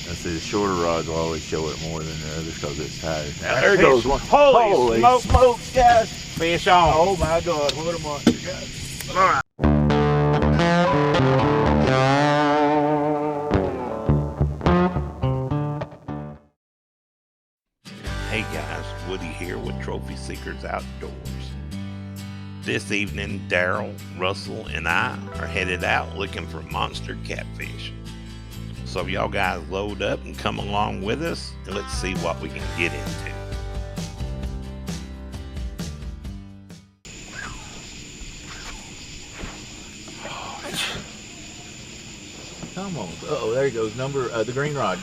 I see the shorter rods will always show it more than the others because it's tighter. Now, there goes one. Holy smokes, guys. Fish on. Oh my God, what a monster, guys. All right. Hey guys, Woody here with Trophy Seekers Outdoors. This evening, Daryl, Russell, and I are headed out looking for monster catfish. So y'all guys load up and come along with us, and let's see what we can get into. Come on. Oh, there he goes. The green rod.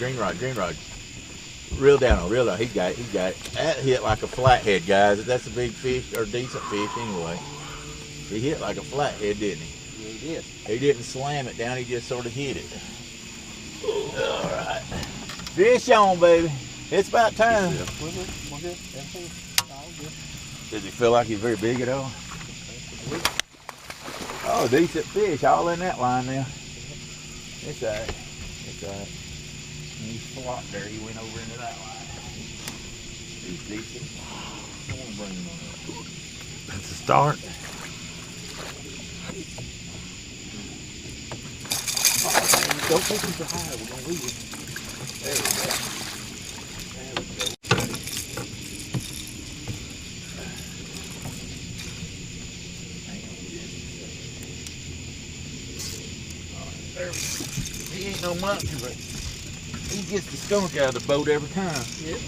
Reel down. He's got it. That hit like a flathead, guys. That's a big fish, or decent fish anyway. He hit like a flathead, didn't he? Yeah, he did. He didn't slam it down, he just sort of hit it. All right. Fish on, baby. It's about time. We're good. Does he feel like he's very big at all? Oh, decent fish. All in that line now. It's all right. He flopped there. He went over into that line. He's decent. I want to bring him on up. That's a start. Don't take him too high. We're going to leave him. There we go. He ain't no monkey, but he gets the skunk out of the boat every time. Yep.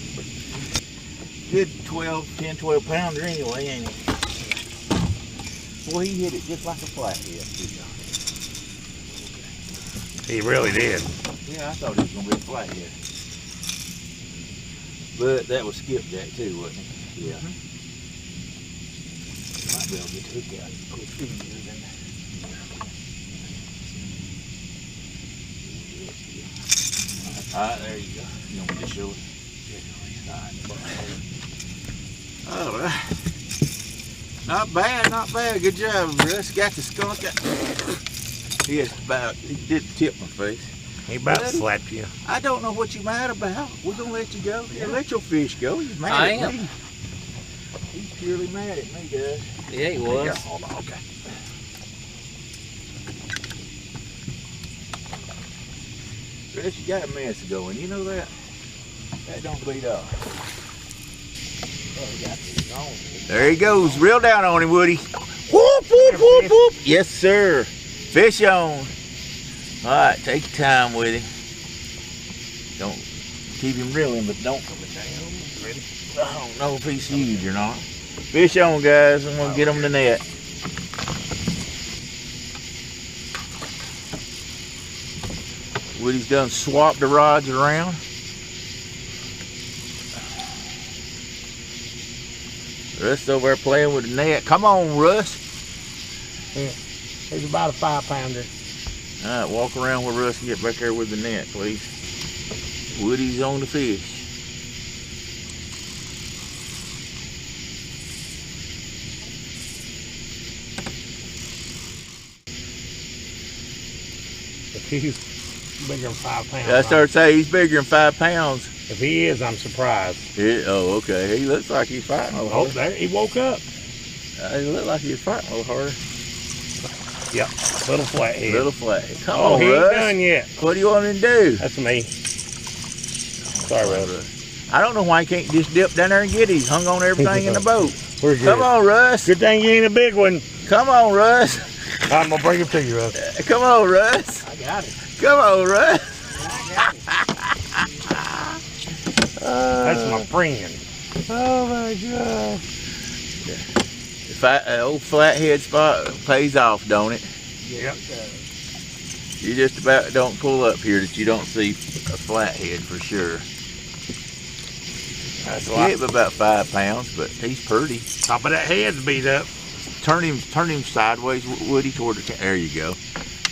Good 10-12 pounder anyway, ain't he? Boy, he hit it just like a flathead. He really did. Yeah, I thought it was going to be a flathead. But that was skipjack too, wasn't it? Yeah. Might be able to get the hook out. Pull his fingers in there. Alright, there you go. You want me to show it? Alright. Not bad. Good job, Russ. Got the skunk out. He did tip my face. He about slapped you. I don't know what you're mad about. We're gonna let you go. Yeah, let your fish go. He's mad at me. He's purely mad at me, guys. Yeah, he was. Hold on, okay. Chris, you got a mess going. You know that? That don't beat up. There he goes. Reel down on him, Woody. Whoop, whoop, whoop, whoop. Yes, sir. Fish on. All right, take your time with him. Don't keep him reeling, but don't come down. Ready? I don't know if he's huge or not. Fish on, guys. I'm gonna get him in the net. Woody's done swapped the rods around. Russ over there playing with the net. Come on, Russ. Yeah. He's about a 5-pounder. All right, walk around with Russ and get back there with the net, please. Woody's on the fish. If he's bigger than 5 pounds. I started saying he's bigger than 5 pounds. If he is, I'm surprised. Oh, okay. He looks like he's fighting a little Oh, harder. there he woke up. He looked like he was fighting a little harder. Yep, little flathead. Little flag. Come Oh, on, he ain't Russ. done yet. What do you want him to do? That's me. Sorry, Russ. I don't know why he can't just dip down there and get it. He's hung on everything in the boat. We're good. Come on, Russ. Good thing you ain't a big one. Come on, Russ. I'm gonna bring him to you, Russ. Come on, Russ. I got it. Come on, Russ. That's my friend. Oh my God. Old flathead spot pays off, don't it? Yep. You just about don't pull up here that you don't see a flathead for sure. That's He hit about 5 pounds, but he's pretty. Top of that head's beat up. Turn him sideways, Woody, toward the there you go. You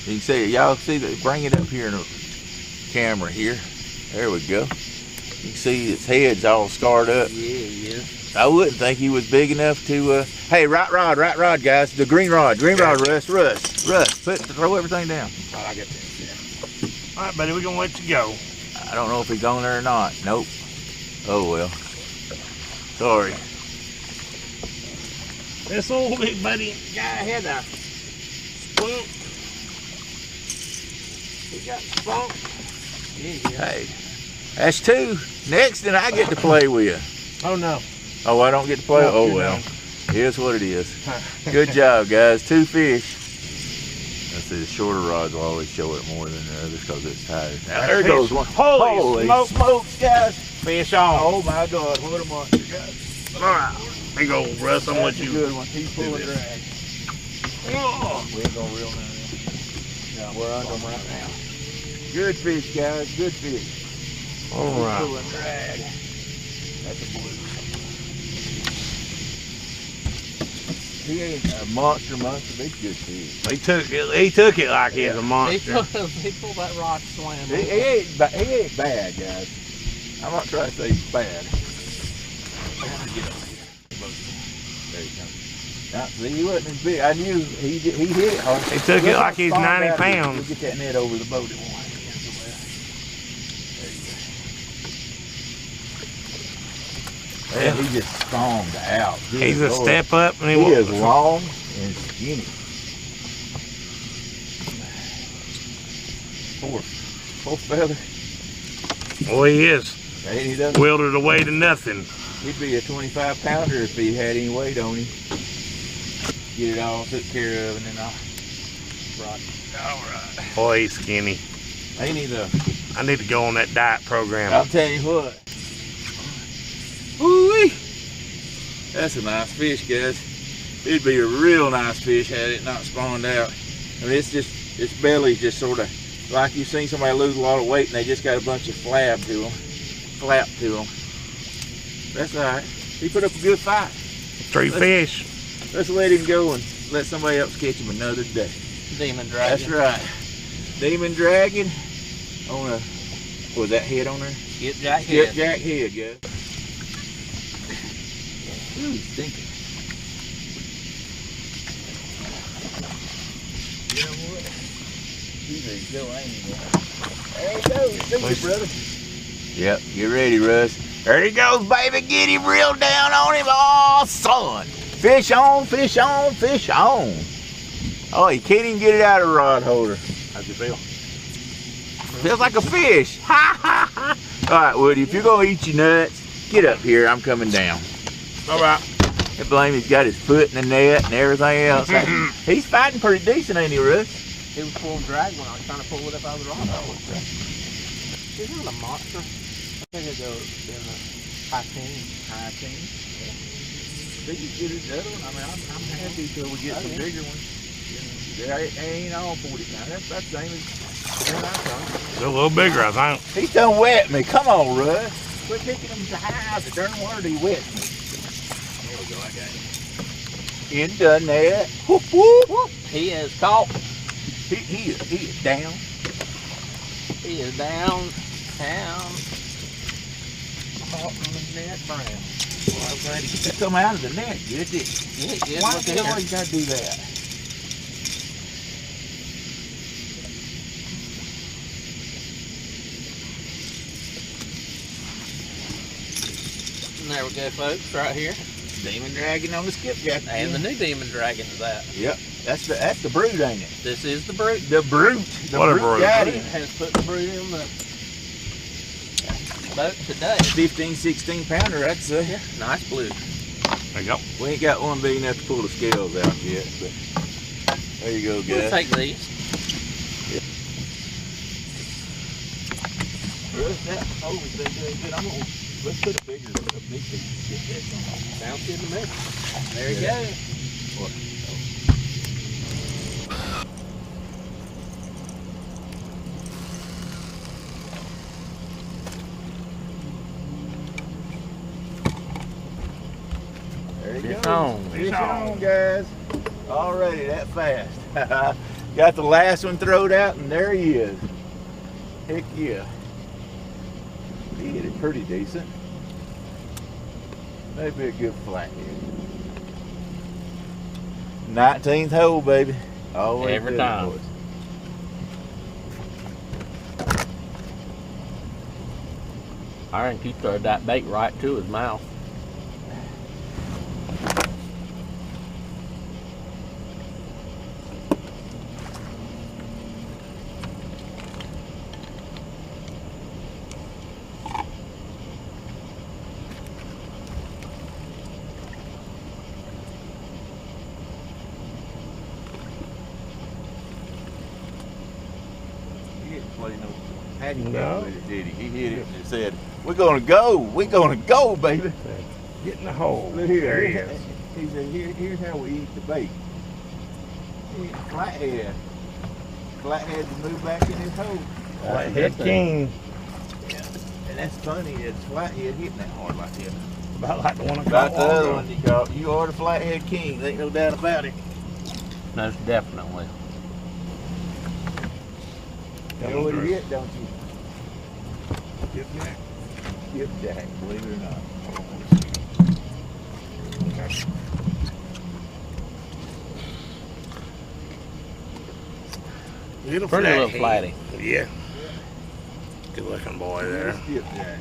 can see it. Y'all see that? Bring it up here in the camera here. There we go. You can see his head's all scarred up. Yeah. I wouldn't think he was big enough to. Hey, right rod, guys. The green rod, Russ. Throw everything down. All right, I got this. Yeah. All right, buddy, we're gonna let you go. I don't know if he's on there or not. Nope. Oh well. Sorry. This old big buddy guy had a spunk. He got spunk. Yeah. Hey, that's two. Next, then I get to play with. Oh no. Oh, I don't get to play? No, Oh you're well. not. Here's what it is. Good job, guys. 2 fish. Let's see, the shorter rods will always show it more than the others because it's tighter. Now, there goes one. Holy smokes, guys. fish on. Oh my God, what a monster, guys. All right. Big old Russ, I'm That's with a you. good one. He's pulling drag. Oh. We ain't gonna reel now. No, we're under them right now. Good fish, guys. Good fish. All He's right. pulling drag. That's a blue. He ain't a monster, but he's good fish. He took it like he's a monster. He pulled that rock slam. He ain't bad, guys. I'm not trying to say he's bad. Get up here. There you go. Now, see, he wasn't as big. I knew he hit it hard. He took it like he's 90 pounds. We'll get that net over the boat. There you go. Man, he just stormed out. Good He's a Lord. step up and He is long and skinny. Poor fella. Well, he is. Ain't he done? Wildered away to nothing. He'd be a 25 pounder if he had any weight on him. Get it all took care of and then I'll rock it. All right. Boy, he's skinny. Ain't he though? I need to go on that diet program. I'll tell you what. Woo-wee. That's a nice fish, guys. It'd be a real nice fish had it not spawned out. I mean, its belly's just sort of like you've seen somebody lose a lot of weight and they just got a bunch of flap to them. That's all right. He put up a good fight. 3 fish. Let's let him go and let somebody else catch him another day. Demon dragon. That's right. Demon dragon on a, was that head on there? Skipjack head. Skipjack head, guys. Ooh, stinking. You know what? He's ready to go, ain't he? There he goes. Thank you, brother. Yep, get ready, Russ. There he goes, baby. Get him reeled down on him. Oh, son. Fish on, fish on, fish on. Oh, you can't even get it out of the rod holder. How's it feel? Feels like a fish. Ha, ha, ha. All right, Woody, if you're going to eat your nuts, get up here. I'm coming down. All right. I blame he's got his foot in the net and everything else. He's fighting pretty decent, ain't he, Russ? He was pulling drag when I was trying to pull it up out of the rock. He's not a monster. I think it'll go in the high teens. High teens. Think you get it other one? I mean, I'm happy till we get some bigger ones. They ain't all 40 pounds. That's the same as the one I saw. They're a little bigger, I think. He's done wet me. Come on, Russ. Quit picking them to high. The darn water he wet me. There we go. I got it. In done that. Whoop, whoop, whoop. He is caught. He is down. He is down. Caught on the net brown. Well, I'm glad he come out of the net. Good, didn't he? Yeah, he did. Why Look the at hell him. you got to do that? And there we go, folks, right here. Demon dragon on the skipjack. And the new demon dragon is that. Yep. That's the brood, ain't it? This is the brute. The brute. The What a brute brute. got Brute him. has put the brute in the boat today. 15, 16 pounder, I'd say. Yeah, nice blue. There you go. We ain't got one big enough to pull the scales out yet, but there you go, We'll guys. take these. Always been doing good. Let's put a big piece. Get that on. Sounds good to me. There you Yeah. go. What? There you Fish go. on. Fish on, guys. Already that fast. Got the last one thrown out, and there he is. Heck yeah. He hit it pretty decent. Maybe a good flathead. 19th hole, baby. Always Every do it, time. boys. I think he threw that bait right to his mouth. He didn't play no handicap No. with it, did he? He hit it and said, "We're gonna go. We're gonna go, baby." Get in the hole. Look here. There he is. He said, here's how we eat the bait. He eat flathead. Flathead to move back in his hole. Flathead king. Yeah. And that's funny, it's flathead hitting that hard like that. About like the one I About caught the other ago. one you caught. You are the flathead king, ain't no doubt about it. Most definitely. You know what he hit, don't you? Skipjack. Skipjack, believe it or not. Little Pretty little flathead. flatty. Yeah. Good looking boy there. Skipjack.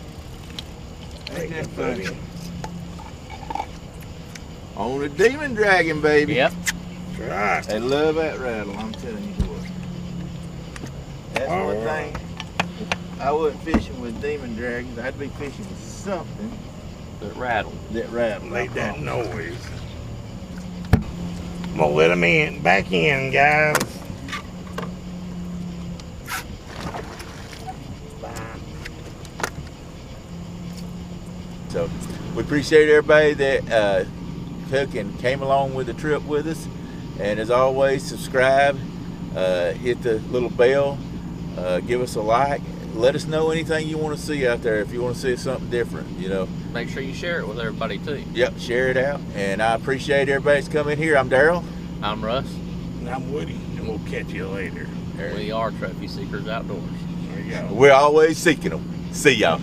Ain't that funny? On a demon dragon, baby. Yep. That's right. They love that rattle, I'm telling you what. That's one thing. I wasn't fishing with demon dragons. I'd be fishing with something That rattled. that rattled. Made that noise. I'm gonna let him in, back in, guys. So we appreciate everybody that took and came along with the trip with us. And as always, subscribe, hit the little bell, give us a like. Let us know anything you want to see out there. If you want to see something different, you know. Make sure you share it with everybody too. Yep, share it out. And I appreciate everybody's coming here. I'm Daryl. I'm Russ. And I'm Woody, and we'll catch you later. We are Trophy Seekers Outdoors. There you go. We're always seeking them. See y'all.